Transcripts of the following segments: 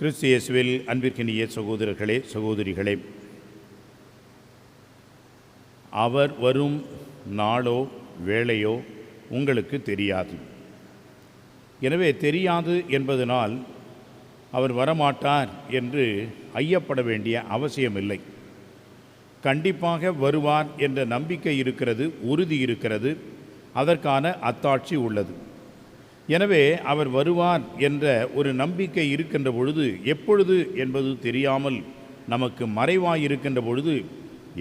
கிறிஸ்து இயேசுவில் அன்பிற்கினிய சகோதரர்களே, சகோதரிகளே, அவர் வரும் நாளோ வேளையோ உங்களுக்கு தெரியாது. எனவே தெரியாது என்பதனால் அவர் வரமாட்டார் என்று ஐயப்பட வேண்டிய அவசியமில்லை. கண்டிப்பாக வருவார் என்ற நம்பிக்கை இருக்கிறது, உறுதி இருக்கிறது, அதற்கான அத்தாட்சி உள்ளது. எனவே அவர் வருவார் என்ற ஒரு நம்பிக்கை இருக்கின்ற பொழுது, எப்பொழுது என்பது தெரியாமல் நமக்கு மறைவாயிருக்கின்ற பொழுது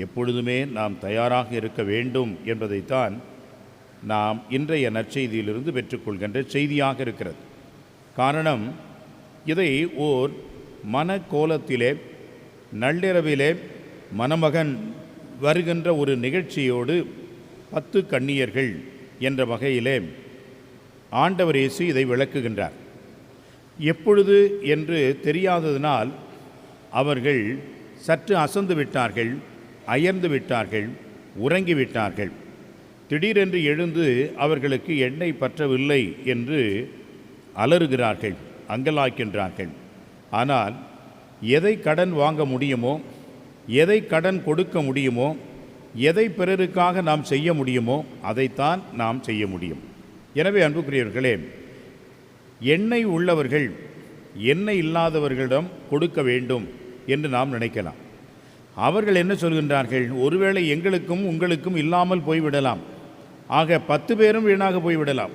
எப்பொழுதுமே நாம் தயாராக இருக்க வேண்டும் என்பதைத்தான் நாம் இன்றைய நற்செய்தியிலிருந்து பெற்றுக்கொள்கின்ற செய்தியாக இருக்கிறது. காரணம், இதை ஓர் மனக்கோலத்திலே நள்ளிரவிலே மணமகன் வருகின்ற ஒரு நிகழ்ச்சியோடு 10 கன்னியர்கள் என்ற வகையிலே ஆண்டவர் இயேசு இதை விளக்குகின்றார். எப்பொழுது என்று தெரியாததினால் அவர்கள் சற்று அசந்து விட்டார்கள், அயர்ந்து விட்டார்கள், உறங்கிவிட்டார்கள். திடீரென்று எழுந்து அவர்களுக்கு எண்ணெய் பற்றவில்லை என்று அலறுகிறார்கள், அங்கலாய்க்கின்றார்கள். ஆனால் எதை கடன் வாங்க முடியுமோ, எதை கடன் கொடுக்க முடியுமோ, எதை பிறருக்காக நாம் செய்ய முடியுமோ அதைத்தான் நாம் செய்ய முடியும். எனவே அன்புக்குரியவர்களே, எண்ணெய் உள்ளவர்கள் எண்ணெய் இல்லாதவர்களிடம் கொடுக்க வேண்டும் என்று நாம் நினைக்கலாம். அவர்கள் என்ன சொல்கின்றார்கள்? ஒருவேளை எங்களுக்கும் உங்களுக்கும் இல்லாமல் போய்விடலாம், ஆக 10 பேரும் வீணாக போய்விடலாம்,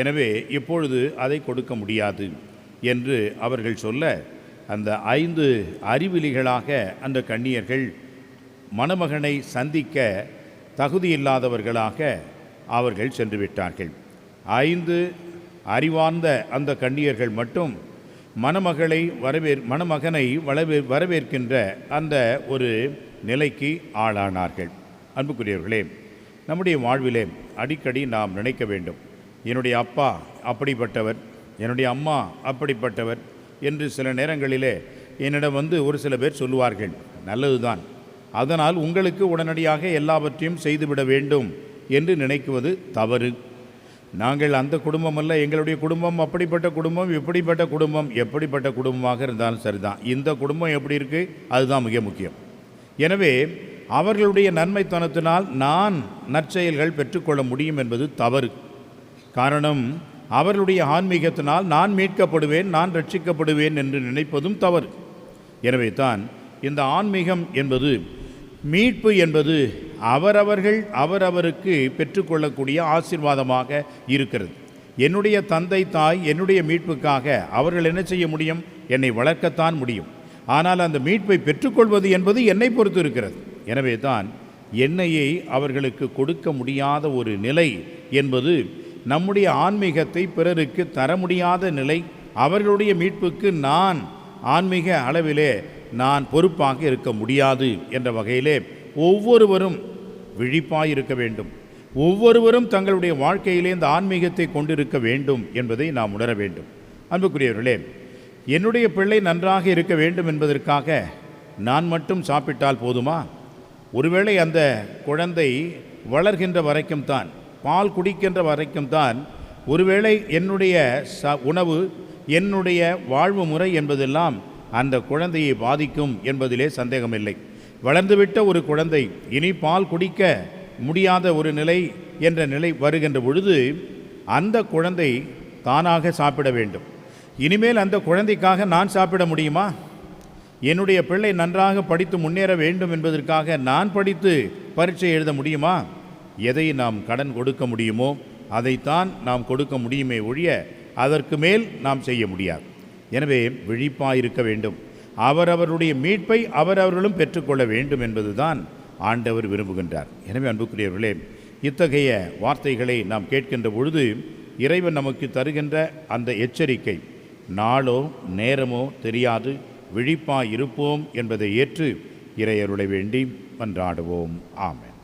எனவே இப்பொழுது அதை கொடுக்க முடியாது என்று அவர்கள் சொல்ல, அந்த 5 அறிவிலிகளாக அந்த கன்னியர்கள் மணமகனை சந்திக்க தகுதியில்லாதவர்களாக அவர்கள் சென்று விட்டார்கள். 5 அறிவார்ந்த அந்த கன்னியர்கள் மட்டும் மணமகனை வரவேற்கின்ற அந்த ஒரு நிலைக்கு ஆளானார்கள். அன்புக்குரியவர்களே, நம்முடைய வாழ்விலே அடிக்கடி நாம் நினைக்க வேண்டும், என்னுடைய அப்பா அப்படிப்பட்டவர், என்னுடைய அம்மா அப்படிப்பட்டவர் என்று சில நேரங்களிலே என்னிடம் ஒரு சில பேர் சொல்லுவார்கள். நல்லதுதான், அதனால் உங்களுக்கு உடனடியாக எல்லாவற்றையும் செய்துவிட வேண்டும் என்று நினைக்குவது தவறு. நாங்கள் அந்த குடும்பம் அல்ல, எங்களுடைய குடும்பம் அப்படிப்பட்ட குடும்பம், இப்படிப்பட்ட குடும்பம், எப்படிப்பட்ட குடும்பமாக இருந்தாலும் சரிதான், இந்த குடும்பம் எப்படி இருக்குது அதுதான் மிக முக்கியம். எனவே அவர்களுடைய நன்மைத்தனத்தினால் நான் நற்செயல்கள் பெற்றுக்கொள்ள முடியும் என்பது தவறு. காரணம், அவர்களுடைய ஆன்மீகத்தினால் நான் மீட்கப்படுவேன், நான் ரட்சிக்கப்படுவேன் என்று நினைப்பதும் தவறு. எனவே தான் இந்த ஆன்மீகம் என்பது, மீட்பு என்பது அவரவருக்கு பெற்றுக்கொள்ளக்கூடிய ஆசீர்வாதமாக இருக்கிறது. என்னுடைய தந்தை தாய் என்னுடைய மீட்புக்காக அவர்கள் என்ன செய்ய முடியும்? என்னை வளர்க்கத்தான் முடியும். ஆனால் அந்த மீட்பை பெற்றுக்கொள்வது என்பது என்னை பொறுத்து இருக்கிறது. எனவே தான் எண்ணெயை அவர்களுக்கு கொடுக்க முடியாத ஒரு நிலை என்பது நம்முடைய ஆன்மீகத்தை பிறருக்கு தர முடியாத நிலை. அவர்களுடைய மீட்புக்கு நான் ஆன்மீக அளவிலே நான் பொறுப்பாக இருக்க முடியாது என்ற வகையிலே ஒவ்வொருவரும் விழிப்பாயிருக்க வேண்டும். ஒவ்வொருவரும் தங்களுடைய வாழ்க்கையிலே இந்த ஆன்மீகத்தை கொண்டிருக்க வேண்டும் என்பதை நாம் உணர வேண்டும். அன்புக்குரியவர்களே, என்னுடைய பிள்ளை நன்றாக இருக்க வேண்டும் என்பதற்காக நான் மட்டும் சாப்பிட்டால் போதுமா? ஒருவேளை அந்த குழந்தை வளர்கின்ற வரைக்கும் தான், பால் குடிக்கின்ற வரைக்கும் தான், ஒருவேளை என்னுடைய உணவு, என்னுடைய வாழ்வு முறை என்பதெல்லாம் அந்த குழந்தையை பாதிக்கும் என்பதிலே சந்தேகமில்லை. வளர்ந்துவிட்ட ஒரு குழந்தை இனி பால் குடிக்க முடியாத ஒரு நிலை என்ற நிலை வருகின்ற பொழுது அந்த குழந்தை தானாக சாப்பிட வேண்டும். இனிமேல் அந்த குழந்தைக்காக நான் சாப்பிட முடியுமா? என்னுடைய பிள்ளை நன்றாக படித்து முன்னேற வேண்டும் என்பதற்காக நான் படித்து பரீட்சை எழுத முடியுமா? எதை நாம் கடன் கொடுக்க முடியுமோ அதைத்தான் நாம் கொடுக்க முடியுமே ஒழிய அதற்கு மேல் நாம் செய்ய முடியாது. எனவே விழிப்பாயிருக்க வேண்டும். அவரவருடைய மீட்பை அவரவர்களும் பெற்றுக்கொள்ள வேண்டும் என்பதுதான் ஆண்டவர் விரும்புகின்றார். எனவே அன்புக்குரியவர்களே, இத்தகைய வார்த்தைகளை நாம் கேட்கின்ற பொழுது இறைவன் நமக்கு தருகின்ற அந்த எச்சரிக்கை, நாளோ நேரமோ தெரியாது, விழிப்பாயிருப்போம் என்பதை ஏற்று இறையருளை வேண்டி மன்றாடுவோம். ஆமென்.